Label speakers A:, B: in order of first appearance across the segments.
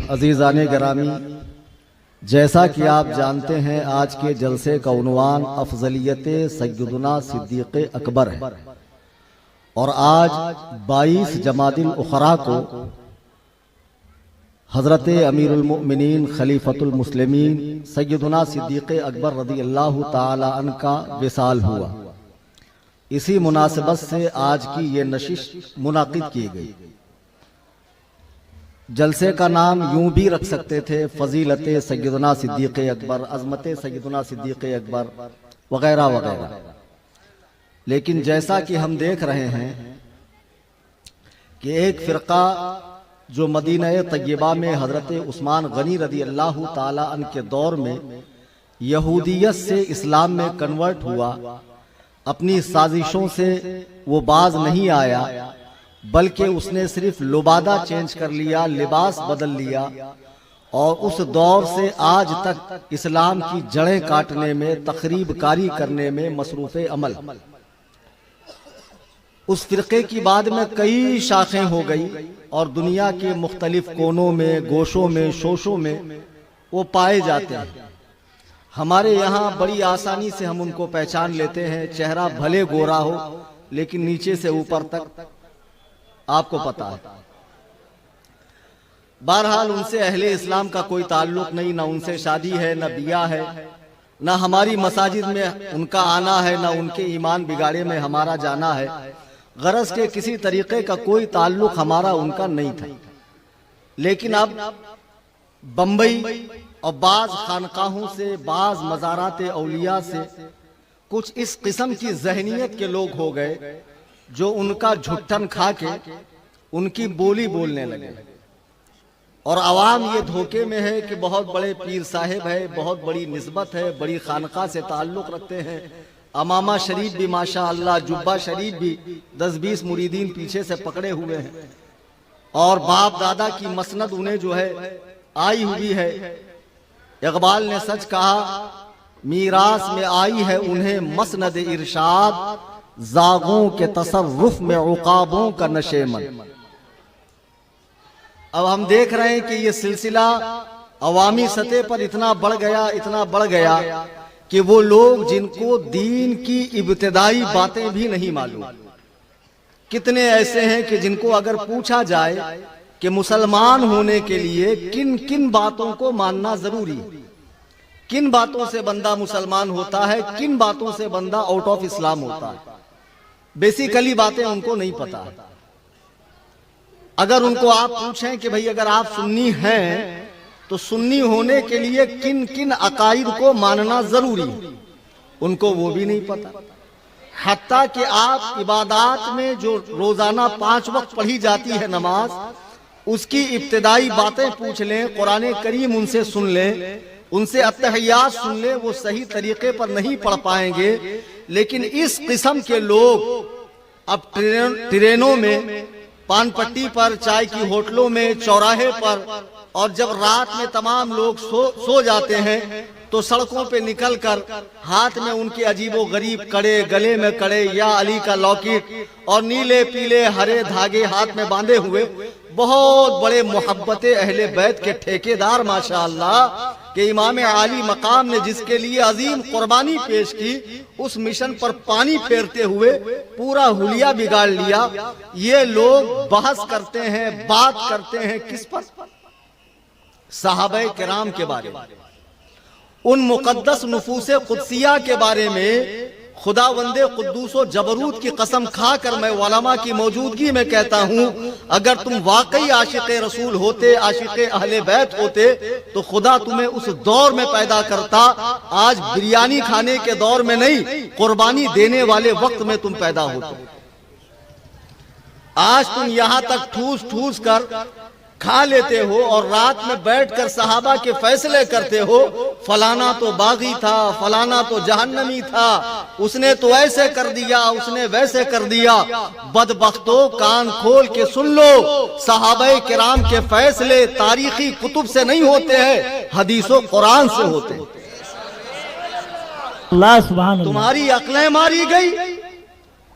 A: عزیزان گرامی، جیسا کہ آپ جانتے ہیں آج کے جلسے کا عنوان افضلیت سیدنا صدیق اکبر ہے، اور آج 22 جمادی الاخری کو حضرت امیر المؤمنین خلیفۃ المسلمین سیدنا صدیق اکبر رضی اللہ تعالی عنہ کا وصال ہوا۔ اسی مناسبت سے آج کی یہ نشست منعقد کی گئی۔ جلسے کا نام یوں بھی رکھ سکتے تھے، فضیلت سیدنا صدیق اکبر، عظمت سیدنا صدیق اکبر وغیرہ وغیرہ، لیکن جیسا کہ ہم دیکھ رہے ہیں کہ ایک فرقہ جو مدینہ طیبہ میں حضرت عثمان غنی رضی اللہ تعالی عنہ کے دور میں یہودیت سے اسلام میں کنورٹ ہوا، اپنی سازشوں سے وہ باز نہیں آیا، بلکہ اس نے صرف لبادہ چینج کر لیا، لباس بدل لیا، اور اس دور سے آج تک اسلام کی جڑیں کاٹنے میں، تخریب کاری کرنے میں مصروف عمل۔ اس فرقے کی بعد میں کئی شاخیں ہو گئی، اور دنیا کے مختلف کونوں میں، گوشوں میں، شوشوں میں وہ پائے جاتے ہیں۔ ہمارے یہاں بڑی آسانی سے ہم ان کو پہچان لیتے ہیں، چہرہ بھلے گورا ہو لیکن نیچے سے اوپر تک آپ کو پتا ہے۔ بہرحال ان سے اہل اسلام کا کوئی تعلق نہیں، نہ ان سے شادی ہے، نہ بیاہ ہے، نہ ہماری مساجد میں ان کا آنا ہے، نہ ان کے ایمان بگاڑے میں ہمارا جانا ہے۔ غرض کے کسی طریقے کا کوئی تعلق ہمارا ان کا نہیں تھا۔ لیکن اب بمبئی اور بعض خانقاہوں سے، بعض مزارات اولیاء سے کچھ اس قسم کی ذہنیت کے لوگ ہو گئے جو ان کا جھٹن کھا کے ان کی بولی بولنے لگے، اور عوام یہ دھوکے میں ہے کہ بہت بڑے پیر صاحب ہے، بہت بڑی نسبت ہے، بڑی خانقاہ سے تعلق رکھتے ہیں، امامہ شریف بھی ماشاءاللہ، جبہ شریف بھی 10-20 مریدین پیچھے سے پکڑے ہوئے ہیں، اور باپ دادا کی مسند انہیں جو ہے آئی ہوئی ہے۔ اقبال نے سچ کہا، میراث میں آئی ہے انہیں مسند ارشاد، زاغوں کے تصرف میں عقابوں کا نشیمن۔ اب ہم دیکھ رہے ہیں کہ یہ سلسلہ عوامی سطح پر اتنا بڑھ گیا کہ وہ لوگ جن کو دین کی ابتدائی باتیں بھی نہیں معلوم، کتنے ایسے ہیں کہ جن کو اگر پوچھا جائے کہ مسلمان ہونے کے لیے کن کن باتوں کو ماننا ضروری ہے، کن باتوں سے بندہ مسلمان ہوتا ہے، کن باتوں سے بندہ آؤٹ آف اسلام ہوتا ہے، بیسیکلی باتیں ان کو نہیں پتا ہے۔ اگر ان کو آپ پوچھیں کہ بھئی اگر آپ سنی ہیں تو سنی ہونے کے لیے کن کن عقائد کو ماننا ضروری ہے، ان کو وہ بھی نہیں پتا۔ حتیٰ کہ آپ عبادات میں جو روزانہ 5 وقت پڑھی جاتی ہے نماز، اس کی ابتدائی باتیں پوچھ لیں، قرآن کریم ان سے سن لیں، ان سے اتحیات سن لیں، وہ صحیح طریقے پر نہیں پڑھ پائیں گے۔ لیکن اس قسم کے لوگ اب ٹرینوں میں، پان پٹی پر، چائے کی ہوٹلوں میں، چوراہے پر، اور جب رات میں تمام لوگ سو جاتے ہیں تو سڑکوں پہ نکل کر ہاتھ میں ان کے عجیب و غریب کڑے، گلے میں کڑے، یا علی کا لاکٹ اور نیلے پیلے ہرے دھاگے ہاتھ میں باندھے ہوئے، بہت بڑے محبت اہل بیت کے ٹھیکیدار ماشاءاللہ، کہ امام عالی مقام نے جس کے لیے عظیم قربانی پیش کی، اس مشن پر پانی پھیرتے ہوئے پورا حلیہ بگاڑ لیا۔ یہ لوگ بحث کرتے ہیں، بات کرتے ہیں کس پر؟ صحابہ کرام کے بارے میں، ان مقدس نفوس قدسیہ کے بارے میں۔ خداوند قدوس و جبروت کی قسم کھا کر میں علماء کی موجودگی میں کہتا ہوں، اگر تم واقعی عاشق رسول ہوتے، عاشق اہل بیت ہوتے، تو خدا تمہیں اس دور میں پیدا کرتا، آج بریانی کھانے کے دور میں نہیں، قربانی دینے والے وقت میں تم پیدا ہوتے۔ آج تم یہاں تک ٹھوس ٹھوس کر کھا لیتے ہو، اور رات میں بیٹھ کر صحابہ کے فیصلے کرتے ہو، فلانا تو باغی تھا، فلانا تو جہنمی تھا، اس نے تو ایسے کر دیا، اس نے ویسے کر دیا۔ بدبختو، کان کھول کے سن لو، صحابہ کرام کے فیصلے تاریخی کتب سے نہیں ہوتے ہیں، حدیث و قرآن سے ہوتے ہیں۔
B: اللہ سبحان اللہ۔
A: تمہاری عقلیں ماری گئی،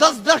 A: 10-10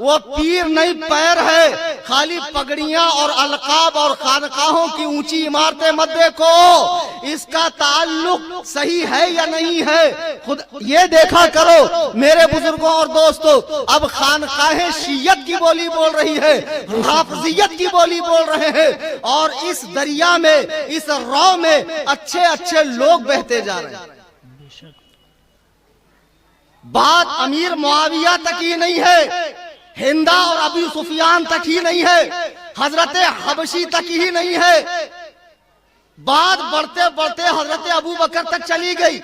A: وہ پیر نہیں پیر ہے، خالی پگڑیاں اور القاب اور خانقاہوں کی اونچی عمارتیں مت دیکھو، اس کا تعلق صحیح ہے یا نہیں ہے خود یہ دیکھا کرو میرے بزرگوں اور دوستو۔ اب خانقاہیں شیعت کی بولی بول رہی ہے، حافظیت کی بولی بول رہے ہیں، اور اس دریا میں، اس رو میں اچھے اچھے لوگ بہتے جا رہے ہیں۔ بات امیر معاویہ تک ہی نہیں ہے، ہندا اور ابی سفیان تک ہی نہیں ہے، حضرت حبشی تک ہی نہیں ہے، بات بڑھتے بڑھتے حضرت ابو بکر تک چلی گئی۔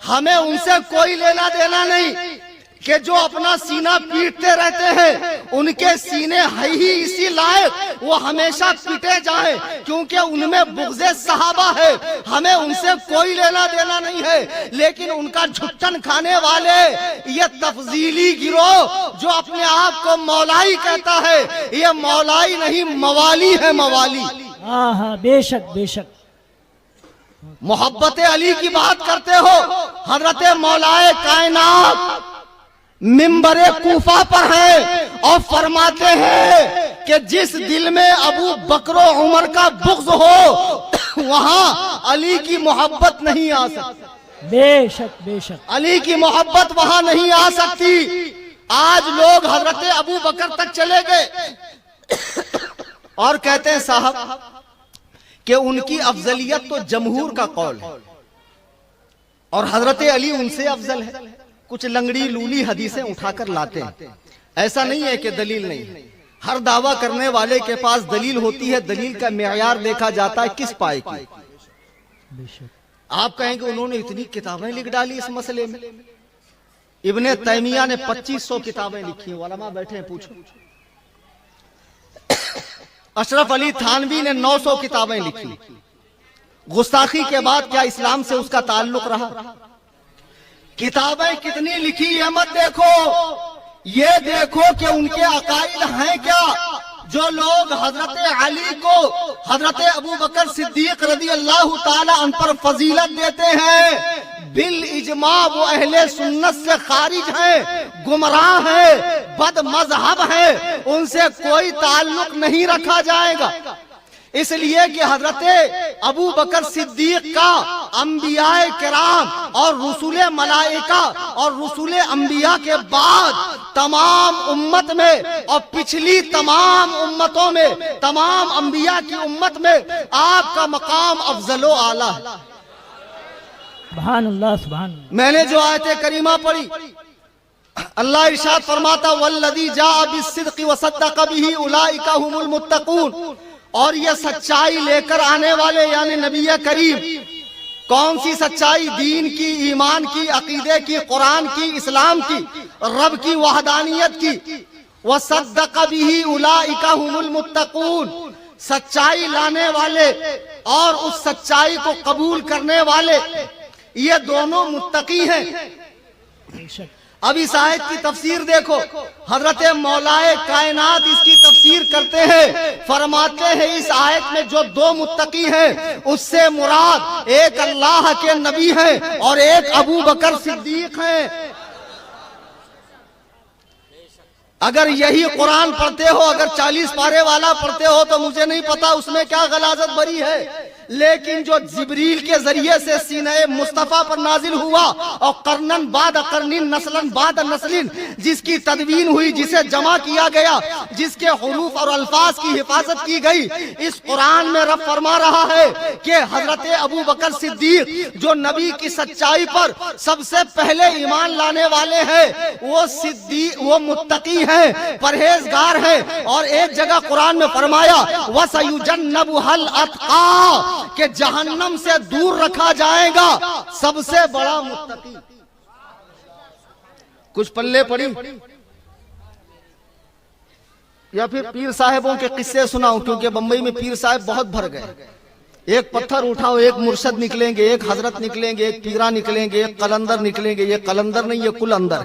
A: ہمیں ان سے کوئی لینا دینا نہیں کہ جو اپنا سینہ پیٹتے رہتے ہیں، ان کے سینے ہے ہی اسی لائق وہ ہمیشہ پیٹے جائیں، کیونکہ ان میں بغض صحابہ ہے، ہمیں ان سے کوئی لینا دینا نہیں ہے۔ لیکن ان کا جھٹن کھانے والے یہ تفضیلی گروہ جو اپنے آپ کو مولائی کہتا ہے، یہ مولائی نہیں موالی ہے، موالی۔
B: ہاں ہاں، بے شک بے شک۔
A: محبت علی کی بات کرتے ہو، حضرت مولائے کائنات منبر کوفہ پر ہیں اور فرماتے ہیں کہ جس دل میں ابو بکر و عمر کا بغض ہو وہاں علی کی محبت نہیں آ سکتی،
B: بے شک بے شک،
A: علی کی محبت وہاں نہیں آ سکتی۔ آج لوگ حضرت ابو بکر تک چلے گئے اور کہتے ہیں صاحب کہ ان کی افضلیت تو جمہور کا قول ہے اور حضرت علی ان سے افضل ہے۔ کچھ لنگڑی لولی حدیثیں اٹھا کر لاتے ہیں، ایسا نہیں ہے کہ دلیل نہیں، ہر دعویٰ کرنے والے کے پاس دلیل ہوتی ہے، دلیل کا معیار دیکھا جاتا ہے کس پائے کی۔ آپ کہیں کہ انہوں نے اتنی کتابیں لکھ ڈالی اس مسئلے میں، ابن تیمیہ نے 2500 کتابیں لکھی ہیں، علماء بیٹھے ہیں پوچھو۔ اشرف علی تھانوی نے 900 کتابیں لکھی، گستاخی کے بعد کیا اسلام سے اس کا تعلق رہا؟ کتابیں کتنی لکھی یہ مت دیکھو، یہ دیکھو کہ ان کے عقائد ہیں کیا۔ جو لوگ حضرت علی کو حضرت ابو بکر صدیق رضی اللہ تعالی عنہ پر فضیلت دیتے ہیں، بالاجماع وہ اہل سنت سے خارج ہیں، گمراہ ہیں، بد مذہب ہیں، ان سے کوئی تعلق نہیں رکھا جائے گا۔ اس لیے کہ حضرت ابو بکر صدیق کا انبیاء کرام اور رسول ملائکہ اور رسول انبیاء کے بعد تمام امت میں اور پچھلی تمام امتوں میں، تمام انبیاء کی امت میں آپ کا مقام افضل و اعلیٰ ہے۔
B: سبحان اللہ سبحان اللہ۔
A: میں نے جو آیت کریمہ پڑھی، اللہ ارشاد فرماتا والذی جاء بالصدق وصدق به اولئک هم المتقون، اور یہ سچائی لے کر آنے والے یعنی نبی کریم، کون سی سچائی؟ دین کی، ایمان کی، عقیدے کی، قرآن کی، اسلام کی، رب کی وحدانیت کی۔ وصدق به اولئک هم المتقون، سچائی لانے والے اور اس سچائی کو قبول کرنے والے، یہ دونوں متقی ہیں۔ اب اس آیت کی تفسیر دیکھو، حضرت مولائے کائنات اس کی تفسیر کرتے ہیں، فرماتے ہیں اس آیت میں جو دو متقی ہیں اس سے مراد ایک اللہ کے نبی ہیں اور ایک ابو بکر صدیق ہیں۔ اگر یہی قرآن پڑھتے ہو، اگر 40 پارے والا پڑھتے ہو تو مجھے نہیں پتا اس میں کیا غلاظت بری ہے، لیکن جو جبریل کے ذریعے سے سینہ مصطفیٰ پر نازل ہوا اور قرنن بعد قرنن نسلن بعد نسلن جس کی تدوین ہوئی، جسے جمع کیا گیا، جس کے حروف اور الفاظ کی حفاظت کی گئی، اس قرآن میں رب فرما رہا ہے کہ حضرت ابو بکر صدیق جو نبی کی سچائی پر سب سے پہلے ایمان لانے والے ہیں، وہ صدیق، وہ متقی ہیں، پرہیزگار ہیں۔ اور ایک جگہ قرآن میں فرمایا وَسَيُجَنَّبُهَا الْأَتْقَى، کہ جہنم سے دور رکھا جائے گا سب سے بڑا متقی۔ کچھ پلے پڑی یا پھر پیر صاحبوں کے قصے سناؤں، کیونکہ بمبئی میں پیر صاحب بہت بھر گئے۔ ایک پتھر اٹھاؤ، ایک مرشد نکلیں گے، ایک حضرت نکلیں گے، ایک پیرا نکلیں گے، ایک قلندر نکلیں گے۔ یہ قلندر نہیں، یہ کل اندر،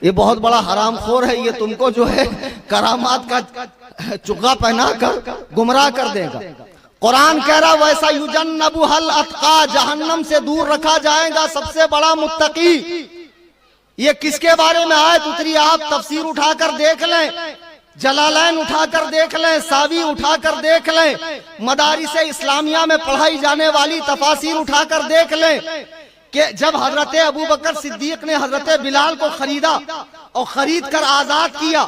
A: یہ بہت بڑا حرام خور ہے، یہ تم کو جو ہے کرامات کا چغا پہنا کر گمراہ کر دے گا۔ قرآن کہہ رہا ویسا یجنبها الاتقى، جہنم سے دور رکھا جائے گا سب سے بڑا متقی۔ یہ کس کے بارے میں آیت اتری؟ آپ تفسیر اٹھا کر دیکھ لیں، جلالین اٹھا کر دیکھ لیں، ساوی اٹھا کر دیکھ لیں، مدارس اسلامیہ میں پڑھائی جانے والی تفاسیر اٹھا کر دیکھ لیں کہ جب حضرت ابوبکر صدیق نے حضرت بلال کو خریدا اور خرید کر آزاد کیا،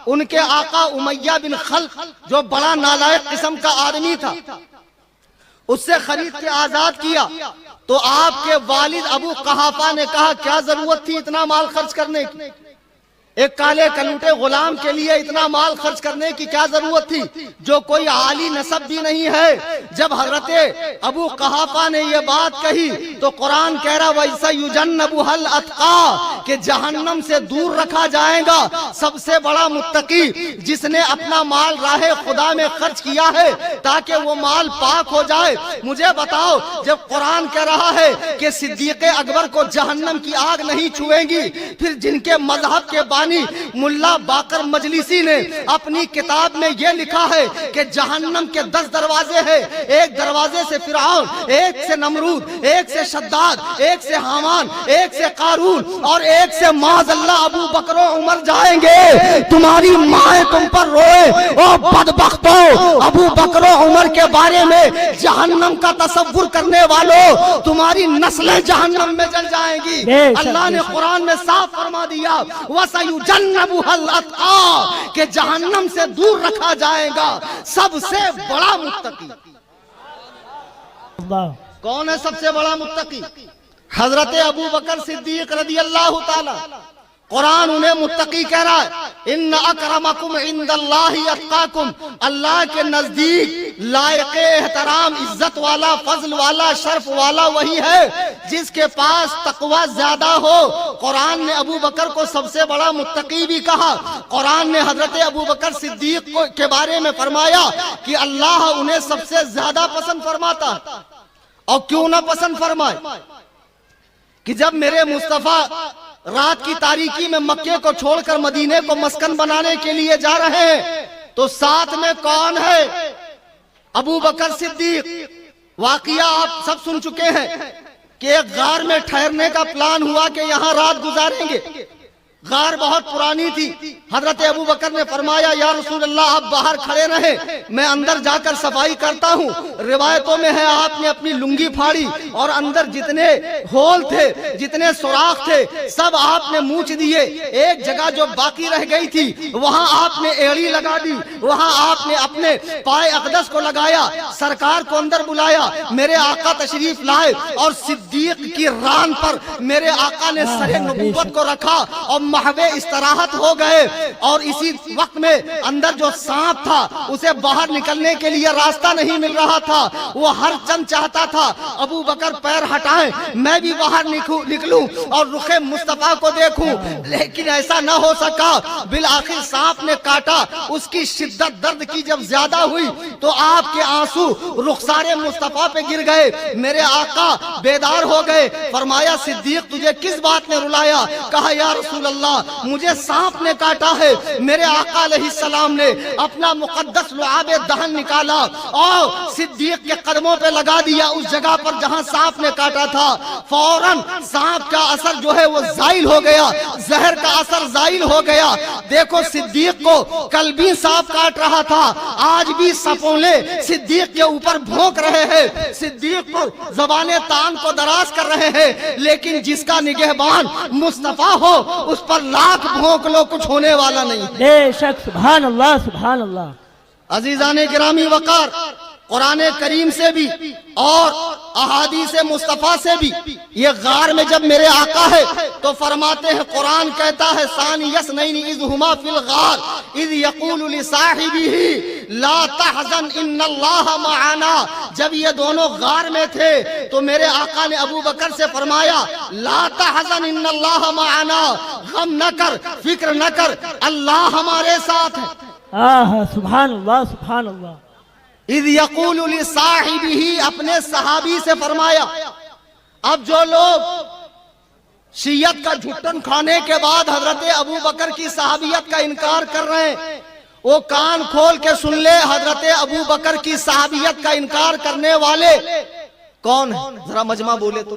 A: ان کے آقا امیہ بن خلف جو بڑا نالائق قسم کا آدمی تھا، اس سے خرید کے آزاد کیا، تو آپ کے والد ابو قحافہ نے کہا کیا ضرورت تھی اتنا مال خرچ کرنے کی؟ ایک کالے کلوٹے غلام کے لیے اتنا مال خرچ کرنے کی کیا ضرورت تھی جو کوئی عالی نسب بھی نہیں ہے؟ جب حضرت ابو قحافہ نے یہ بات کہی تو قرآن کہہ رہا وَيَسَيُجَنَّبُهَا الْأَتْقَى کہ جہنم سے دور رکھا جائے گا سب سے بڑا متقی، جس نے اپنا مال راہ خدا میں خرچ کیا ہے تاکہ وہ مال پاک ہو جائے۔ مجھے بتاؤ، جب قرآن کہہ رہا ہے کہ صدیق اکبر کو جہنم کی آگ نہیں چھوئے گی، پھر جن کے مذہب کے ملا باقر مجلسی نے اپنی کتاب میں یہ لکھا ہے کہ جہنم کے 10 دروازے ہیں، ایک دروازے سے فرعون، ایک سے نمرود، ایک سے شداد، ایک سے حامان، ایک سے قارون اور ایک سے معاذ اللہ ابو بکر و عمر جائیں گے۔ تمہاری مائیں تم پر روئے، او بدبختوں، ابو بکر و عمر کے بارے میں جہنم کا تصور کرنے والوں، تمہاری نسلیں جہنم میں جل جائیں گی۔ اللہ نے قرآن میں صاف فرما دیا وَسَيُجَنَّبُهَا الْأَتْقَى کہ جہنم سے دور رکھا جائے گا سب سے بڑا متقی۔ کون ہے سب سے بڑا متقی؟ حضرت ابو بکر صدیق رضی اللہ تعالی۔ قرآن انہیں متقی کہہ رہا ہے ان اکرمکم عند اللہ اتقاکم، اللہ کے نزدیک لائق احترام، عزت والا، فضل والا، شرف والا وہی ہے جس کے پاس تقوی زیادہ ہو۔ قرآن نے ابو بکر کو سب سے بڑا متقی بھی کہا۔ قرآن نے حضرت ابو بکر صدیق کے بارے میں فرمایا کہ اللہ انہیں سب سے زیادہ پسند فرماتا ہے۔ اور کیوں نہ پسند فرمائے کہ جب میرے مصطفیٰ رات کی تاریکی میں مکے کو چھوڑ کر مدینے کو مسکن بنانے کے لیے جا رہے ہیں تو ساتھ میں کون ہے؟ ابو بکر صدیق۔ واقعہ آپ سب سن چکے ہیں کہ ایک غار میں ٹھہرنے کا پلان ہوا کہ یہاں رات گزاریں گے۔ غار بہت پرانی تھی۔ حضرت ابو بکر نے فرمایا یا رسول اللہ آپ باہر کھڑے رہیں، میں اندر جا کر صفائی کرتا ہوں۔ روایتوں میں ہے آپ نے اپنی لنگی پھاڑی اور اندر جتنے ہول تھے، جتنے سوراخ تھے، سب آپ نے موچ دیے۔ ایک جگہ جو باقی رہ گئی تھی وہاں آپ نے ایڑی لگا دی، وہاں آپ نے اپنے پائے اقدس کو لگایا، سرکار کو اندر بلایا، میرے آقا تشریف لائے اور صدیق کی ران پر میرے آقا نے سر نبوت کو رکھا اور محوے استراحت ہو گئے۔ اور اسی وقت میں اندر جو سانپ تھا اسے باہر نکلنے کے لیے راستہ نہیں مل رہا تھا، وہ ہر چند چاہتا تھا ابو بکر پیر ہٹائیں، میں بھی باہر نکلوں اور رخ مصطفیٰ کو دیکھوں، لیکن ایسا نہ ہو سکا۔ بالآخر سانپ نے کاٹا، اس کی شدت درد کی جب زیادہ ہوئی تو آپ کے آنسو رخسار مصطفیٰ پہ گر گئے۔ میرے آقا بیدار ہو گئے، فرمایا صدیق تجھے کس بات نے رلایا؟ کہا یا رسول اللہ مجھے سانپ نے کاٹا ہے۔ میرے آقا علیہ السلام نے اپنا مقدس لعاب دہن نکالا اور صدیق کے قدموں پہ لگا دیا اس جگہ پر جہاں سانپ نے کاٹا تھا۔ فوراً سانپ کا اثر جو ہے وہ زائل ہو گیا، زہر کا اثر زائل ہو گیا۔ دیکھو صدیق کو کل بھی سانپ کاٹ رہا تھا، آج بھی سپولے صدیق کے اوپر بھونک رہے ہیں، صدیق پر زبان تان کو دراز کر رہے ہیں، لیکن جس کا نگہبان مصطفیٰ ہو اس پر لاکھ بھونک لو کچھ ہونے والا نہیں۔
B: بے شک، سبحان اللہ سبحان اللہ۔
A: عزیزان گرامی وقار، قرآن کریم سے بھی اور احادیث مصطفیٰ سے بھی یہ غار میں جب میرے آقا ہے تو فرماتے ہیں، قرآن کہتا ہے ثانی یسنین اذ ہما فی الغار اذ یقول لصاحبہ لا تحزن ان اللہ معنا۔ جب یہ دونوں غار میں تھے تو میرے آقا نے ابو بکر سے فرمایا لا تحزن ان اللہ معنا، غم نہ کر، فکر نہ کر، اللہ ہمارے ساتھ ہے۔
B: سبحان اللہ سبحان اللہ۔
A: اذ یقول لصاحبہ، اپنے صحابی سے فرمایا۔ اب جو لوگ شیعت کا جھٹن کھانے کے بعد حضرت ابو بکر کی صحابیت کا انکار کر رہے ہیں، وہ کان کھول کے سن لے، حضرت ابو بکر کی صحابیت کا انکار کرنے والے کون ہیں؟ ذرا مجمع بولے تو۔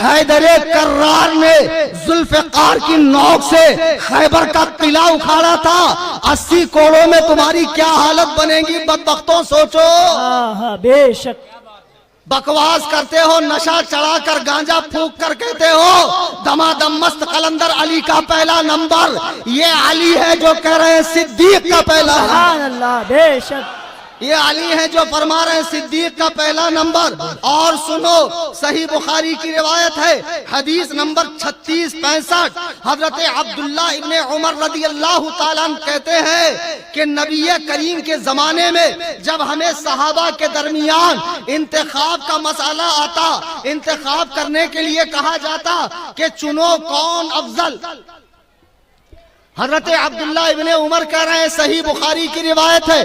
A: حیدر کرار نے ذوالفقار کی نوک سے خیبر کا قلعہ اکھاڑا تھا، 80 کوڑوں میں تمہاری کیا حالت بنے گی بدبختوں، سوچو۔
B: ہاں ہاں بے شک۔
A: بکواس کرتے ہو، نشہ چڑھا کر گانجا پھونک کر کہتے ہو دمادم مست قلندر علی کا پہلا نمبر، یہ علی ہے جو کہہ رہے ہیں صدیق کا پہلا ہے،
B: سبحان اللہ بے شک۔
A: یہ علی ہے جو فرما رہے ہیں صدیق کا پہلا نمبر۔ اور سنو، صحیح بخاری کی روایت ہے، حدیث نمبر 3665، حضرت عبداللہ ابن عمر رضی اللہ تعالیٰ عنہ کہتے ہیں کہ نبی کریم کے زمانے میں جب ہمیں صحابہ کے درمیان انتخاب کا مسئلہ آتا، انتخاب کرنے کے لیے کہا جاتا کہ چنو کون افضل، حضرت عبداللہ ابن عمر کہہ رہے ہیں، صحیح بخاری کی روایت ہے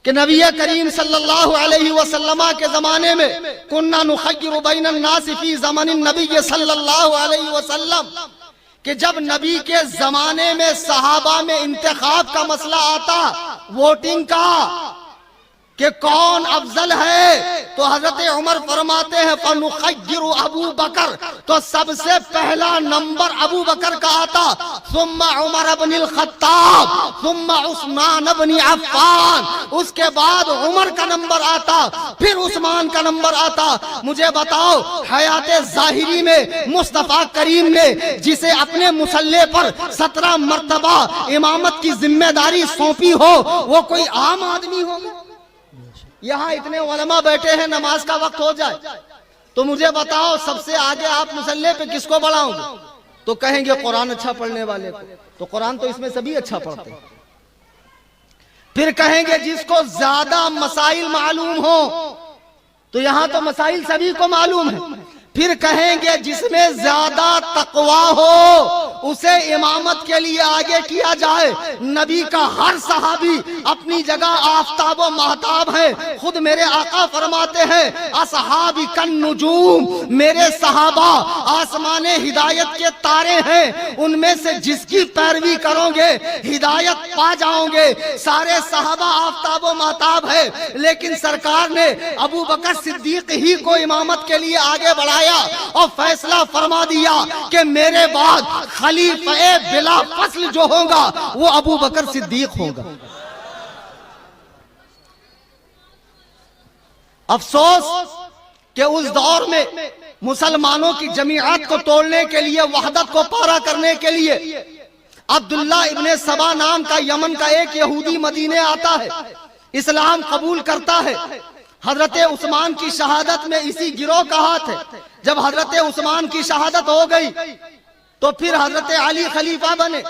A: کہ نبی کریم صلی اللہ علیہ وسلم کے زمانے میں کننا نخیر بین الناس فی زمن النبی صلی اللہ علیہ وسلم، کہ جب نبی کے زمانے میں صحابہ میں انتخاب کا مسئلہ آتا، ووٹنگ کا کہ کون افضل ہے، تو حضرت عمر فرماتے ہیں فنخیر ابو بکر، تو سب سے پہلا نمبر ابو بکر کا آتا، ثم عمر بن الخطاب، ثم عثمان بن عفان، اس کے بعد عمر کا نمبر آتا، پھر عثمان کا نمبر آتا۔ مجھے بتاؤ، حیات ظاہری میں مصطفیٰ کریم نے جسے اپنے مسلح پر 17 مرتبہ امامت کی ذمہ داری سونپی ہو، وہ کوئی عام آدمی ہوگا؟ یہاں اتنے علماء بیٹھے ہیں، نماز کا وقت ہو جائے تو مجھے بتاؤ سب سے آگے آپ مسلح پہ کس کو بڑھاؤں گے؟ تو کہیں گے قرآن اچھا پڑھنے والے کو، تو قرآن تو اس میں سبھی اچھا پڑھتے ہیں۔ پھر کہیں گے جس کو زیادہ مسائل معلوم ہو، تو یہاں تو مسائل سبھی کو معلوم ہے۔ پھر کہیں گے جس میں زیادہ تقوی ہو اسے امامت کے لیے آگے کیا جائے۔ نبی کا ہر صحابی اپنی جگہ آفتاب و مہتاب ہے، خود میرے آقا فرماتے ہیں اصحابی کن نجوم، میرے صحابہ آسمان ہدایت کے تارے ہیں، ان میں سے جس کی پیروی کرو گے ہدایت پا جاؤ گے۔ سارے صحابہ آفتاب و مہتاب ہے، لیکن سرکار نے ابو بکر صدیق ہی کو امامت کے لیے آگے بڑھایا اور فیصلہ فرما دیا کہ میرے بعد خلیفہ بلا فصل جو ہوگا وہ ابو بکر صدیق ہوگا۔ افسوس کہ اس دور میں مسلمانوں کی جماعت کو توڑنے کے لیے، وحدت کو پارا کرنے کے لیے عبداللہ ابن سبا نام کا یمن کا ایک یہودی مدینے آتا ہے، اسلام قبول کرتا ہے۔ حضرت عثمان کی شہادت میں اسی گروہ کا ہاتھ ہے۔ جب حضرت عثمان کی شہادت ہو گئی تو پھر حضرت علی خلیفہ بنے،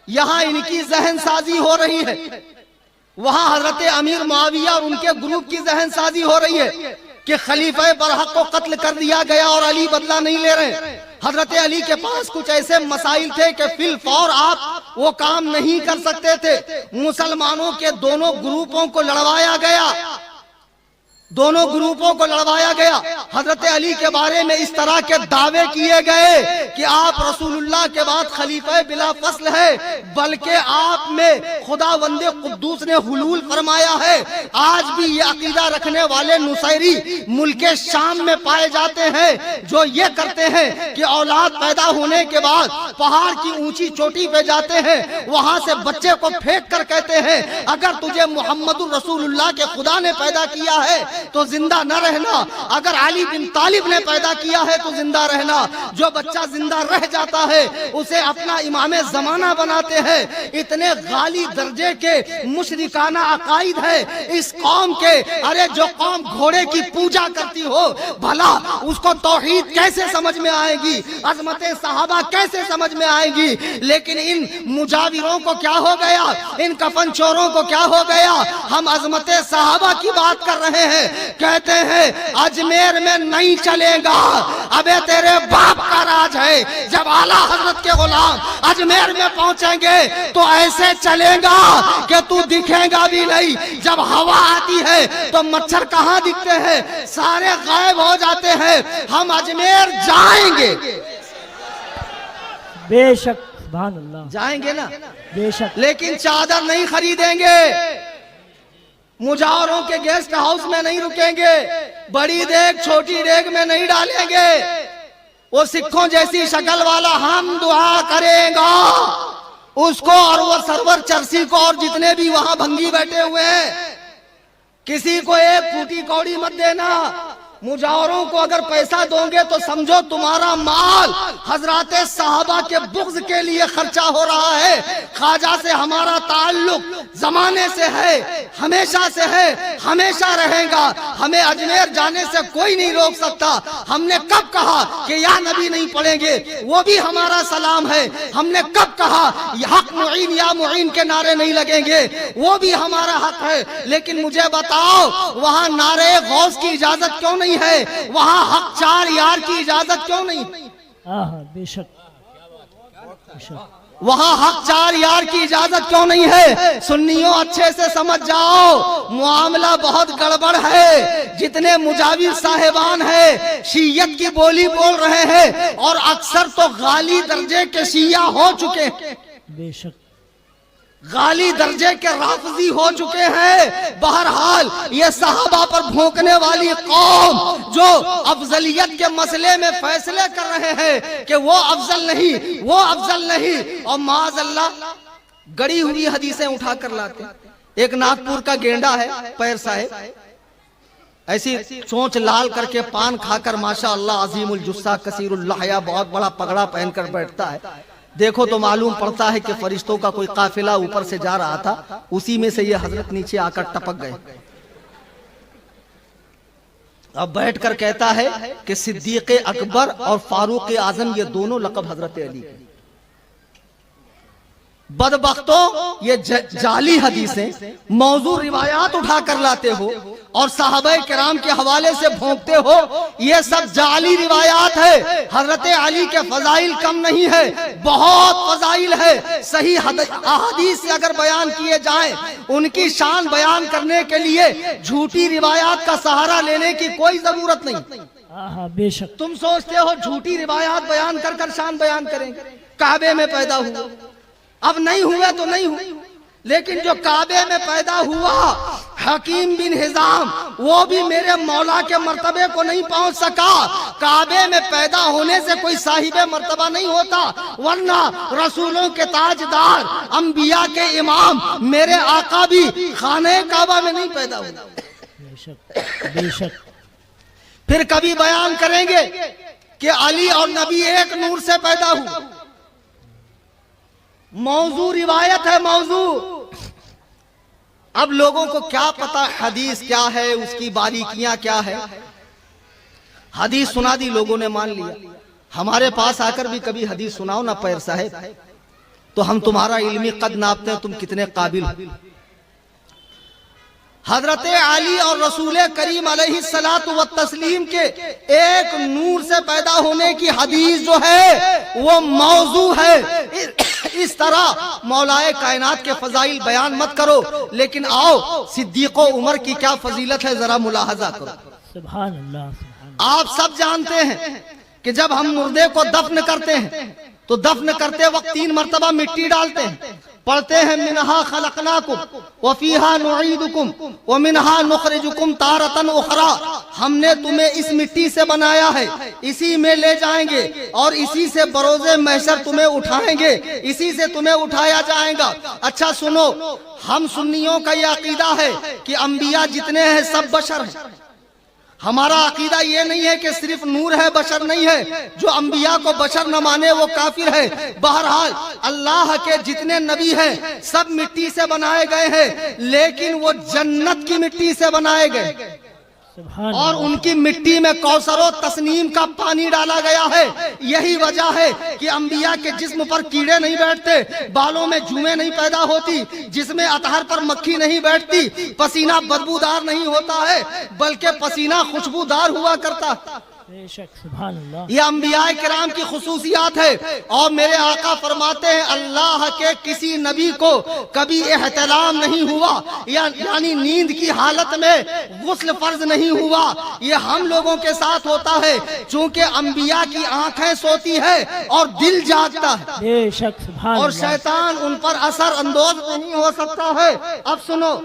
A: یہاں ان کی ذہن سازی ہو رہی ہے، وہاں حضرت امیر معاویہ اور ان کے گروپ کی ذہن سازی ہو رہی ہے کہ خلیفہ برحق کو قتل کر دیا گیا اور علی بدلہ نہیں لے رہے۔ حضرت علی کے پاس کچھ ایسے مسائل تھے کہ فی الفور آپ وہ کام نہیں کر سکتے تھے۔ مسلمانوں کے دونوں گروپوں کو لڑوایا گیا، دونوں گروپوں کو لڑوایا گیا۔ حضرت علی کے بارے میں اس طرح کے دعوے کیے گئے کہ آپ رسول اللہ کے بعد خلیفہ بلا فصل ہے، بلکہ آپ میں خداوند قدوس نے حلول فرمایا ہے۔ آج بھی یہ عقیدہ رکھنے والے نصیری ملک شام میں پائے جاتے ہیں، جو یہ کرتے ہیں کہ اولاد پیدا ہونے کے بعد پہاڑ کی اونچی چوٹی پہ جاتے ہیں، وہاں سے بچے کو پھینک کر کہتے ہیں اگر تجھے محمد الرسول اللہ کے خدا نے پیدا کیا ہے تو زندہ نہ رہنا، اگر علی بن طالب نے پیدا کیا ہے تو زندہ رہنا۔ جو بچہ زندہ رہ جاتا ہے اسے اپنا امام زمانہ بناتے ہیں۔ اتنے غالی درجے کے مشرکانہ عقائد ہے اس قوم کے۔ ارے جو قوم گھوڑے کی پوجا کرتی ہو، بھلا اس کو توحید کیسے سمجھ میں آئے گی، عظمت صحابہ کیسے سمجھ میں آئے گی؟ لیکن ان مجاوروں کو کیا ہو گیا، ان کفن چوروں کو کیا ہو گیا؟ ہم عظمت صحابہ کی بات کر رہے ہیں، کہتے ہیں اجمیر میں نہیں چلے گا، ابے تیرے باپ کا راج ہے۔ جب اعلیٰ حضرت کے غلام اجمیر میں پہنچیں گے تو ایسے چلے گا کہ تو دکھے گا بھی نہیں۔ جب ہوا آتی ہے تو مچھر کہاں دکھتے ہیں، سارے غائب ہو جاتے ہیں۔ ہم اجمیر جائیں گے،
B: بے شک، سبحان اللہ،
A: جائیں گے نا،
B: بے شک،
A: لیکن چادر نہیں خریدیں گے، مجاوروں کے گیسٹ ہاؤس میں نہیں رکیں گے، بڑی دیگ چھوٹی دیگ میں نہیں ڈالیں گے۔ وہ سکھوں جیسی شکل والا ہم دعا کرے گا اس کو اور وہ سرور چرسی کو اور جتنے بھی وہاں بھنگی بیٹھے ہوئے ہیں، کسی کو ایک پھوٹی کوڑی مت دینا۔ مجاوروں کو اگر پیسہ دو گے تو سمجھو تمہارا مال حضرات صحابہ کے بغض کے لیے خرچہ ہو رہا ہے۔ خواجہ سے ہمارا تعلق زمانے سے ہے، ہمیشہ سے ہے، ہمیشہ رہے گا۔ ہمیں اجمیر جانے سے کوئی نہیں روک سکتا۔ ہم نے کب کہا کہ یا نبی نہیں پڑھیں گے؟ وہ بھی ہمارا سلام ہے۔ ہم نے کب کہا حق معین یا معین کے نعرے نہیں لگیں گے؟ وہ بھی ہمارا حق ہے۔ لیکن مجھے بتاؤ وہاں نعرے غوث کی اجازت کیوں نہیں ہے؟ وہاں حق چار یار کی اجازت کیوں نہیں؟
B: بے شک بے شک
A: وہاں حق چار یار کی اجازت کیوں نہیں ہے؟ سنیوں اچھے سے سمجھ جاؤ، معاملہ بہت گڑبڑ ہے۔ جتنے مجاور صاحبان ہیں شیعت کی بولی بول رہے ہیں اور اکثر تو غالی درجے کے شیعہ ہو چکے ہیں،
B: بے شک
A: غالی درجے کے رافضی ہو چکے ہیں۔ بہرحال یہ صحابہ پر بھونکنے والی قوم جو افضلیت کے مسئلے میں فیصلے کر رہے ہیں کہ وہ افضل نہیں، وہ افضل نہیں، اور معاذ اللہ گڑی ہوئی حدیثیں اٹھا کر لاتے۔ ایک ناگپور کا گینڈا ہے پیر صاحب، ایسی چونچ لال کر کے پان کھا کر ماشاءاللہ عظیم الجثہ کثیر اللحیہ بہت بڑا پگڑا پہن کر بیٹھتا ہے۔ دیکھو تو معلوم پڑتا ہے کہ فرشتوں کا کوئی قافلہ اوپر سے جا رہا تھا، اسی میں سے یہ حضرت نیچے آ کر ٹپک گئے۔ اب بیٹھ کر کہتا ہے کہ صدیق اکبر اور فاروق اعظم یہ دونوں لقب حضرت علی کے۔ بدبختوں یہ جعلی حدیثیں موضوع روایات اٹھا کر لاتے ہو اور صحابہ کرام کے حوالے سے بھونکتے ہو، یہ سب جعلی روایات ہے۔ حضرت علی کے فضائل کم نہیں ہے، بہت فضائل ہے۔ صحیح احادیث سے اگر بیان کیے جائیں، ان کی شان بیان کرنے کے لیے جھوٹی روایات کا سہارا لینے کی کوئی ضرورت نہیں۔
B: بے شک
A: تم سوچتے ہو جھوٹی روایات بیان کر کر شان بیان کریں گے؟ کعبے میں پیدا ہوا، اب نہیں ہوئے تو نہیں ہوئے، لیکن جو کعبے میں پیدا ہوا حکیم بن حزام وہ بھی میرے مولا کے مرتبے کو نہیں پہنچ سکا۔ کعبے میں پیدا ہونے سے کوئی صاحب مرتبہ نہیں ہوتا، ورنہ رسولوں کے تاجدار انبیاء کے امام میرے آقا بھی خانہ کعبہ میں نہیں پیدا ہوئے۔
B: بے شک بے شک
A: پھر کبھی بیان کریں گے کہ علی اور نبی ایک نور سے پیدا ہوئے، موضوع روایت ہے موضوع۔ اب لوگوں کو کیا پتا حدیث کیا ہے، اس کی باریکیاں کیا ہے؟ حدیث سنا دی لوگوں نے مان لیا۔ ہمارے پاس آ کر بھی کبھی حدیث سناؤ نا پیر صاحب، تو ہم تمہارا علمی قد ناپتے ہیں، تم کتنے قابل ہو۔ حضرت علی اور رسول کریم علیہ الصلوۃ والتسلیم کے ایک نور سے پیدا ہونے کی حدیث جو ہے وہ موضوع ہے۔ اس طرح مولائے کائنات کے فضائل بیان مت کرو، لیکن آؤ صدیق و عمر کی کیا فضیلت ہے ذرا ملاحظہ کرو۔
B: سبحان اللہ سبحان اللہ۔
A: آپ سب جانتے ہیں کہ جب ہم مردے کو دفن کرتے ہیں تو دفن کرتے وقت 3 مرتبہ مٹی ڈالتے ہیں، پڑھتے ہیں منہا خلقناکم وفیہا نعیدکم ومنہا نخرجکم تارۃ اخری، ہم نے تمہیں اس مٹی سے بنایا ہے، اسی میں لے جائیں گے اور اسی سے بروز محشر تمہیں اٹھائیں گے، اسی سے تمہیں اٹھایا جائے گا۔ اچھا سنو، ہم سنیوں کا یہ عقیدہ ہے کہ انبیاء جتنے ہیں سب بشر ہیں۔ ہمارا عقیدہ یہ نہیں ہے کہ صرف نور ہے بشر نہیں ہے، جو انبیاء کو بشر نہ مانے وہ کافر ہے۔ بہرحال اللہ کے جتنے نبی ہیں سب مٹی سے بنائے گئے ہیں، لیکن وہ جنت کی مٹی سے بنائے گئے اور ان کی مٹی میں کوثر و تسنیم کا پانی ڈالا گیا ہے۔ یہی وجہ ہے کہ انبیاء کے جسم پر کیڑے نہیں بیٹھتے، بالوں میں جوئیں نہیں پیدا ہوتی، جسم اطہر پر مکھی نہیں بیٹھتی، پسینہ بدبودار نہیں ہوتا ہے بلکہ پسینہ خوشبودار ہوا کرتا۔
B: بے شک سبحان اللہ۔
A: یہ انبیاء کرام کی خصوصیات ہے، اور میرے آقا فرماتے ہیں اللہ کے کسی نبی کو کبھی احتلام نہیں ہوا، یعنی نیند کی حالت میں غسل فرض نہیں ہوا۔ یہ ہم لوگوں کے ساتھ ہوتا ہے، چونکہ انبیاء کی آنکھیں سوتی ہے اور دل جاگتا ہے،
B: بے شک سبحان
A: اور
B: اللہ۔
A: شیطان ان پر اثر اندوز نہیں ہو سکتا ہے۔ اب سنو،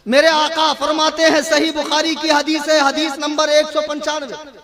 A: میرے آقا فرماتے ہیں، صحیح بخاری کی حدیث ہے، حدیث نمبر 195،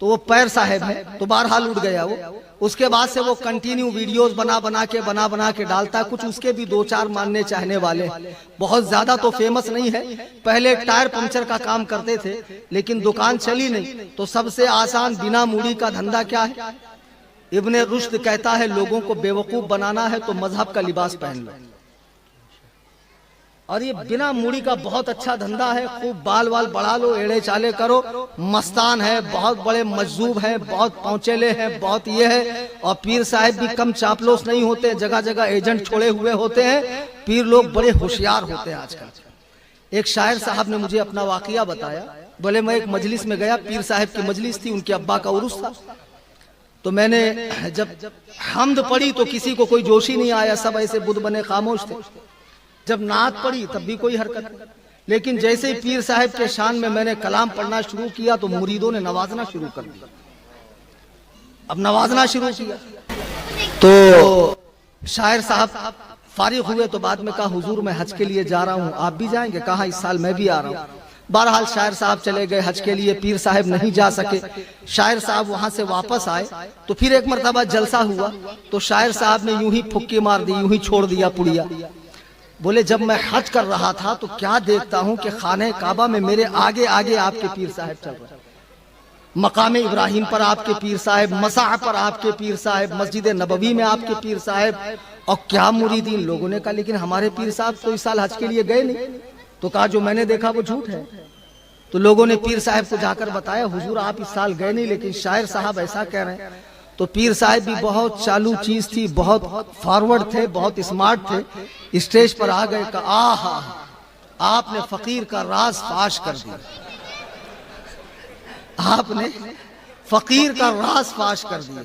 A: تو وہ پیر صاحب ہے، تو بہرحال اٹھ گیا وہ. اس کے بعد سے وہ کنٹینیو ویڈیوز بنا بنا کے ڈالتا ہے. کچھ اس کے بھی 2-4 ماننے چاہنے والے، بہت زیادہ تو فیمس نہیں ہے. پہلے ٹائر پنچر کا کام کرتے تھے لیکن دکان چلی نہیں، تو سب سے آسان بنا موڑی کا دھندا کیا ہے؟ ابن رشد کہتا ہے لوگوں کو بیوقوف بنانا ہے تو مذہب کا لباس پہن لو. اور یہ بنا موڑی کا بہت اچھا دھندا ہے. خوب بال بڑھا لو، ایڑے چالے کرو. مستان ہے، بہت بڑے مجذوب ہیں، بہت پہنچیلے ہیں، بہت یہ ہے. اور پیر صاحب بھی کم چاپلوس نہیں ہوتے، جگہ جگہ ایجنٹ چھوڑے ہوئے ہوتے ہیں. پیر لوگ بڑے ہوشیار ہوتے ہیں آج کل. ایک شاعر صاحب نے مجھے اپنا واقعہ بتایا. بولے میں ایک مجلس میں گیا، پیر صاحب کی مجلس تھی، ان کے ابا کا عرس تھا. تو میں نے جب حمد پڑھی تو کسی کو کوئی جوش ہی نہیں آیا، سب ایسے بدھ بنے خاموش تھے. جب نعت پڑھی تب بھی کوئی حرکت نہیں. لیکن جیسے ہی پیر صاحب کے شان میں میں نے کلام پڑھنا شروع کیا تو مریدوں نے نوازنا شروع کر دیا. اب نوازنا شروع کیا تو شاعر صاحب فارغ ہوئے تو بعد میں کہا حضور میں حج کے لیے جا رہا ہوں، آپ بھی جائیں گے؟ کہا اس سال میں بھی آ رہا ہوں. بہرحال شاعر صاحب چلے گئے حج کے لیے، پیر صاحب نہیں جا سکے. شاعر صاحب وہاں سے واپس آئے تو پھر ایک مرتبہ جلسہ ہوا تو شاعر صاحب نے یوں ہی پھکی مار دی، یوں ہی چھوڑ دیا پڑیا. بولے جب میں حج کر رہا تھا تو کیا دیکھتا ہوں کہ خانہ کعبہ میں میرے آگے آگے آپ کے پیر صاحب چل رہے ہیں. مقام ابراہیم پر آپ کے پیر صاحب، مساح پر آپ کے پیر صاحب، مسجد نبوی میں آپ کے پیر صاحب. اور کیا مریدین لوگوں نے کہا لیکن ہمارے پیر صاحب تو اس سال حج کے لیے گئے نہیں. تو کہا جو میں نے دیکھا وہ جھوٹ ہے. تو لوگوں نے پیر صاحب کو جا کر بتایا حضور آپ اس سال گئے نہیں لیکن شاعر صاحب ایسا کہہ رہے ہیں. تو پیر صاحب بھی بہت چالو چیز تھی، بہت فارورڈ تھے، بہت اسمارٹ تھے. اسٹیج پر آ گئے کہ آہا آپ نے فقیر کا راز فاش کر دیا. آپ نے فقیر کا راز فاش کر دیا.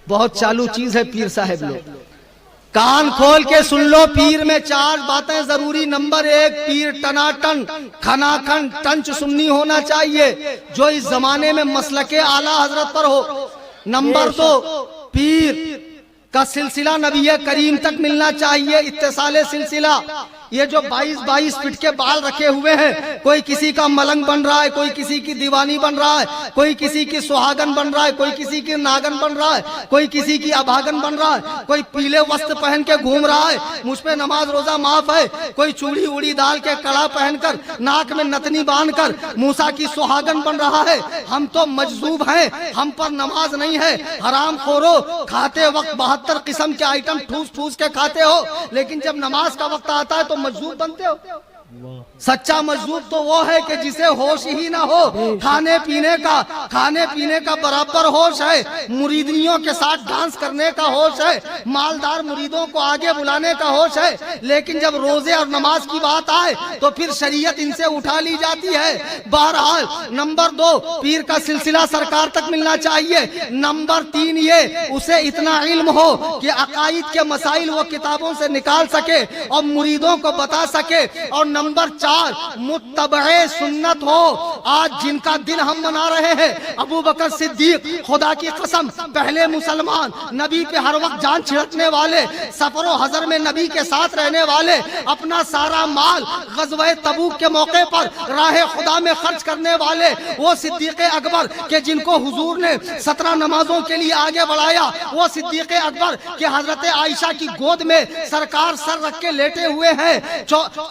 A: بہت چالو چیز ہے پیر صاحب لوگ. کان کھول کے سن لو، پیر میں 4 باتیں ضروری. نمبر 1 پیر ٹناٹن کھناکھن ٹنچ سنی ہونا چاہیے جو اس زمانے میں مسلک اعلیٰ حضرت پر ہو. نمبر 2 پیر کا سلسلہ نبی کریم تک ملنا چاہیے، اتصال سلسلہ. یہ جو 22 فٹ کے بال رکھے ہوئے ہیں، کوئی کسی کا ملنگ بن رہا ہے، کوئی کسی کی دیوانی بن رہا ہے، کوئی کسی کی سہاگن بن رہا ہے، کوئی کسی کی ناگن بن رہا ہے، کوئی کسی کی ابھاگن بن رہا ہے، کوئی پیلے وسط پہن کے گھوم رہا ہے مجھ پہ نماز روزہ معاف ہے، کوئی چوڑی اڑی ڈال کے کڑا پہن کر ناک میں نتنی باندھ کر موسیٰ کی سہاگن بن رہا ہے. ہم تو مجذوب ہیں، ہم پر نماز نہیں ہے. حرام خورو، کھاتے وقت 72 قسم کے آئٹم ٹھوس ٹھوس کے کھاتے ہو لیکن جب نماز کا وقت آتا ہے تو مجذوب بنتے ہو. سچا مجذوب تو وہ ہے کہ جسے ہوش ہی نہ ہو. کھانے پینے کا برابر ہوش ہے، مریدنیوں کے ساتھ ڈانس کرنے کا ہوش ہے، مالدار مریدوں کو آگے بلانے کا ہوش ہے. لیکن جب روزے اور نماز کی بات آئے تو پھر شریعت ان سے اٹھا لی جاتی ہے. بہرحال نمبر 2 پیر کا سلسلہ سرکار تک ملنا چاہیے. نمبر 3 یہ اسے اتنا علم ہو کہ عقائد کے مسائل وہ کتابوں سے نکال سکے اور مریدوں کو بتا سکے. اور نمبر 4 متبع سنت ہو. آج جن کا دن ہم منا رہے ہیں، ابو بکر صدیق خدا کی قسم پہلے مسلمان، نبی پہ ہر وقت جان چھڑکنے والے، سفر و حضر میں نبی کے ساتھ رہنے والے، اپنا سارا مال غزوہ تبوک کے موقع پر راہ خدا میں خرچ کرنے والے، وہ صدیق اکبر کہ جن کو حضور نے 17 نمازوں کے لیے آگے بڑھایا، وہ صدیق اکبر کہ حضرت عائشہ کی گود میں سرکار سر رکھ کے لیٹے ہوئے ہیں.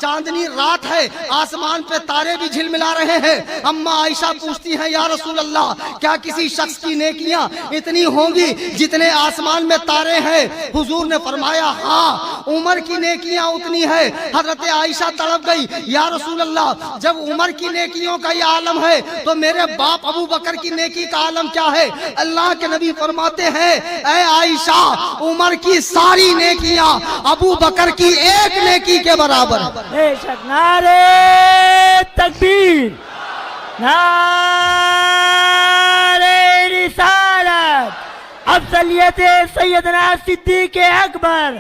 A: چاندنی رات ہے، آسمان پہ تارے بھی جھلملا رہے ہیں. اما عائشہ پوچھتی ہیں یا رسول اللہ کیا کسی شخص کی نیکیاں اتنی ہوں گی جتنے آسمان میں تارے ہیں؟ حضور نے فرمایا ہاں، عمر کی نیکیاں اتنی ہے. حضرت عائشہ تڑپ گئی، یا رسول اللہ جب عمر کی نیکیوں کا یہ عالم ہے تو میرے باپ ابو بکر کی نیکی کا عالم کیا ہے؟ اللہ کے نبی فرماتے ہیں اے عائشہ عمر کی ساری نیکیاں ابو بکر کی ایک نیکی کے برابر ہے.
B: بے شک. نعرہ تکبیر، نعرہ رسالت، افضلیت سیدنا صدیق اکبر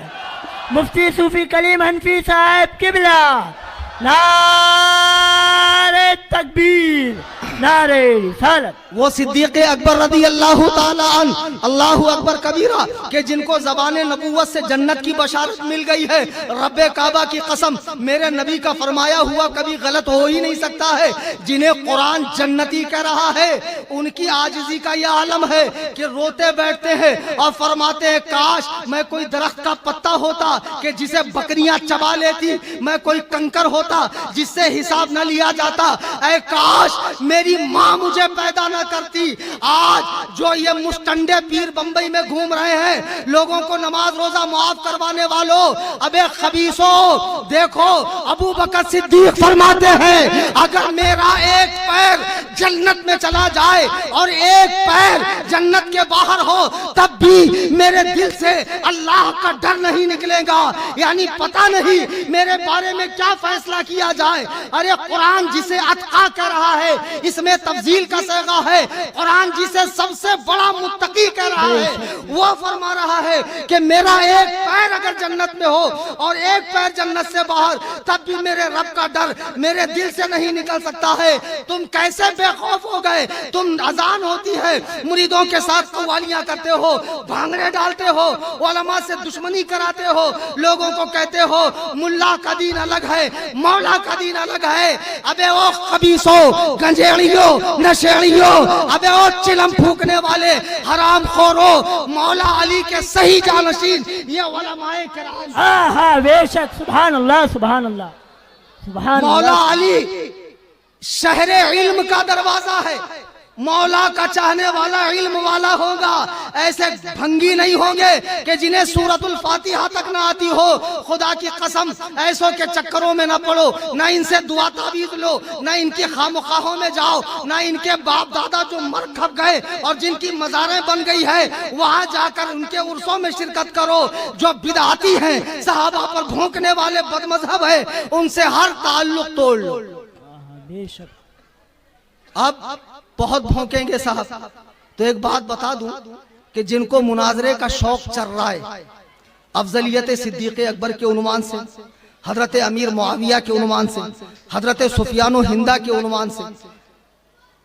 B: مفتی صوفی کلیم حنفی صاحب قبلہ. نعرہ تکبیر، نعرہ رسالت.
A: وہ صدیق اکبر رضی اللہ تعالی عنہ، اللہ اکبر کبیرہ، کہ جن کو زبان نبوت سے جنت کی بشارت مل گئی ہے، رب کعبہ کی قسم میرے نبی کا فرمایا ہوا کبھی غلط ہو ہی نہیں سکتا ہے، جنہیں قرآن جنتی کہہ رہا ہے، ان کی عاجزی کا یہ عالم ہے کہ روتے بیٹھتے ہیں اور فرماتے ہیں کاش میں کوئی درخت کا پتا ہوتا کہ جسے بکریاں چبا لیتی، میں کوئی کنکر ہوتا جس سے حساب نہ لیا جاتا، اے کاش میری ماں مجھے پیدا نہ کرتی۔ آج جو یہ مستنڈے پیر بمبئی میں گھوم رہے ہیں، لوگوں کو نماز روزہ معاف کروانے والوں، ابے خبیثوں، دیکھو ابو بکر صدیق فرماتے ہیں اگر میرا ایک پیر جنت میں چلا جائے اور ایک پیر جنت کے باہر ہو تب بھی میرے دل سے اللہ کا ڈر نہیں نکلے گا، یعنی پتہ نہیں میرے بارے میں کیا فیصلہ کیا جائے۔ ارے قرآن جسے اتقا کہہ رہا ہے اس میں تفضیل کا صیغہ ہے، قرآن جسے سب سے بڑا متقی کہہ رہا ہے وہ فرما رہا ہے کہ میرا ایک پیر اگر جنت میں ہو اور ایک پیر جنت سے باہر تب بھی میرے رب کا ڈر میرے دل سے نہیں نکل سکتا ہے۔ تم کیسے بے خوف ہو گئے؟ تم اذان ہوتی ہے مریدوں کے ساتھ قوالیاں کرتے ہو، بھانگڑے ڈالتے ہو، علماء سے دشمنی کراتے ہو، لوگوں کو کہتے ہو ملا کا دین الگ ہے، مولا کا دین الگ ہے۔ ابے او خبیثوں، گنجیڑیوں، نشیڑیوں، ابے او چلم پھونکنے والے، حرام خوروں، مولا علی کے صحیح جانشین یہ علماء کرام،
B: ہاں ہاں بے شک، سبحان اللہ سبحان اللہ سبحان
A: مولا
B: اللہ۔
A: علی شہر علم کا دروازہ ہے، مولا کا چاہنے والا علم والا ہوگا، ایسے بھنگی نہیں ہوں گے کہ جنہیں سورۃ الفاتحہ تک نہ آتی ہو۔ خدا کی قسم ایسوں کے چکروں میں نہ پڑو، نہ ان سے دعا تعویذ لو، نہ ان کی خامخواہوں میں جاؤ، نہ ان کے باپ دادا جو مر کھپ گئے اور جن کی مزاریں بن گئی ہے وہاں جا کر ان کے عرسوں میں شرکت کرو۔ جو بدعاتی ہیں، صحابہ پر بھونکنے والے بد مذہب ہیں، ان سے ہر تعلق توڑ لو۔
B: بے شک
A: اب بہت بھونکیں گے صاحب، تو ایک بات بتا دوں کہ جن کو مناظرے کا شوق چل رہا ہے، افضلیت صدیق اکبر کے عنوان سے، حضرت امیر معاویہ کے عنوان سے، حضرت سفیان و ہندہ کے عنوان سے،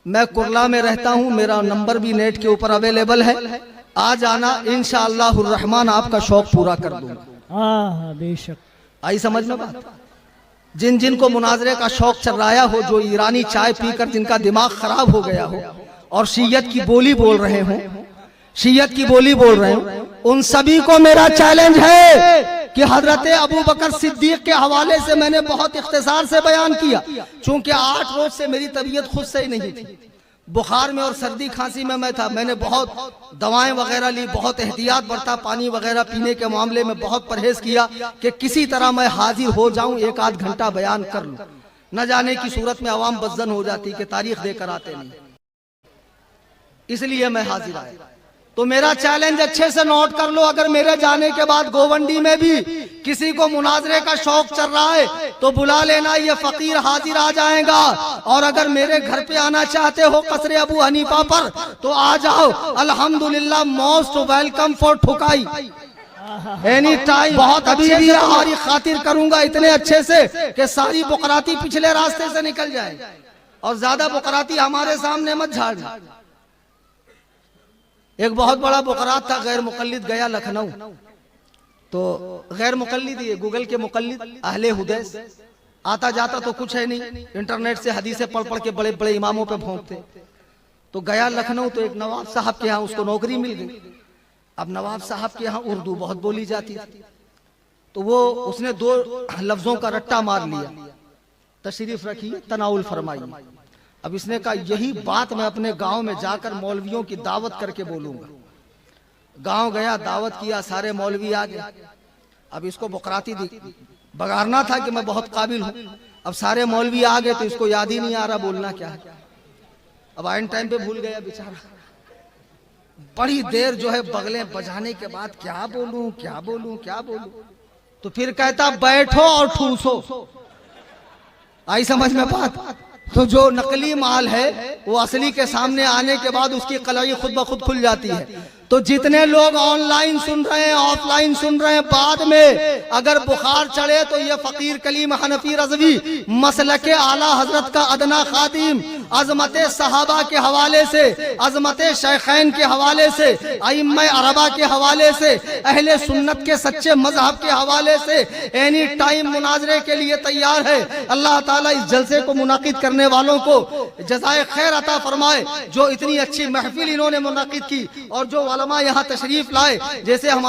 A: میں کرلا میں رہتا ہوں، میرا نمبر بھی نیٹ کے اوپر اویلیبل ہے، آ جانا انشاءاللہ الرحمن آپ کا شوق پورا کر دوں گا۔
B: ہاں بے شک،
A: آئی سمجھ میں بات؟ جن جن کو مناظرے کا شوق چل رہا ہو، جو ایرانی چائے پی کر جن کا دماغ خراب ہو گیا ہو اور شیعت کی بولی بول رہے ہوں، شیعت کی بولی بول رہے ہوں، ان سبھی کو میرا چیلنج ہے کہ حضرت ابو بکر صدیق کے حوالے سے میں نے بہت اختصار سے بیان کیا، چونکہ 8 روز سے میری طبیعت خود سے ہی نہیں تھی، بخار میں اور سردی کھانسی میں تھا، میں نے بہت دوائیں وغیرہ لی، بہت احتیاط برتا، پانی وغیرہ پینے کے معاملے میں بہت پرہیز کیا کہ کسی طرح میں حاضر ہو جاؤں، 1 آدھ گھنٹہ بیان کر لوں، نہ جانے کی صورت میں عوام بدظن ہو جاتی کہ تاریخ دے کر آتے نہیں، اس لیے میں حاضر آیا۔ تو میرا چیلنج اچھے سے نوٹ کر لو، اگر میرے جانے کے بعد گوونڈی میں بھی کسی کو مناظرے کا شوق چل رہا ہے تو بلا لینا، یہ فقیر حاضر آ جائے گا، اور اگر میرے گھر پہ آنا چاہتے ہو قصر ابو حنیفہ پر تو آ جاؤ، الحمدللہ موسٹ ویلکم فار ٹھکائی، اینی ٹائم، بہت ابھی بھی ہماری خاطر کروں گا اتنے اچھے سے کہ ساری بقراتی پچھلے راستے سے نکل جائے، اور زیادہ بقراتی ہمارے سامنے مت جھاڑنا۔ ایک بہت بڑا بقرات تھا، غیر مقلد گیا لکھنؤ، تو غیر مقلد یہ گوگل کے مقلد اہل حدیث، آتا جاتا تو کچھ ہے نہیں، انٹرنیٹ سے حدیثیں پڑھ پڑھ کے بڑے بڑے اماموں پہ بھونکتے، تو گیا لکھنؤ تو ایک نواب صاحب کے ہاں اس کو نوکری مل گئی۔ اب نواب صاحب کے ہاں اردو بہت بولی جاتی تھی، تو وہ اس نے 2 لفظوں کا رٹا مار لیا، تشریف رکھیے تناول فرمائیے۔ اب اس نے کہا یہی بات میں اپنے گاؤں میں جا کر مولویوں کی دعوت کر کے بولوں گا۔ گاؤں گیا، دعوت کیا، سارے مولوی آ گئے، اب اس کو بقراتی بگارنا تھا کہ میں بہت قابل ہوں، اب سارے مولوی آ گئے تو اس کو یاد ہی نہیں آ رہا بولنا کیا ہے، اب آئین ٹائم پہ بھول گیا بیچارہ، بڑی دیر جو ہے بغلیں بجانے کے بعد کیا بولوں کیا بولوں کیا بولوں، تو پھر کہتا بیٹھو اور ٹھوسو۔ آئی سمجھ میں بات؟ تو جو نقلی مال ہے وہ اصلی کے سامنے آنے کے بعد اس کی قلعی خود بخود کھل جاتی ہے۔ تو جتنے لوگ آن لائن سن رہے ہیں، آف لائن سن رہے ہیں، بعد میں اگر بخار چڑھے تو یہ فقیر کلیم حنفی رضوی مسلک اعلیٰ حضرت کا ادنا خادم عظمت صحابہ کے حوالے سے، عظمت شیخین کے حوالے سے، ائمہ اربعہ کے حوالے سے، اہل سنت کے سچے مذہب کے حوالے سے اینی ٹائم مناظرے کے لیے تیار ہے۔ اللہ تعالیٰ اس جلسے کو منعقد کرنے والوں کو جزائے خیر عطا فرمائے، جو اتنی اچھی محفل انہوں نے منعقد کی، اور جو علماء یہاں تشریف لائے، جیسے ہمارے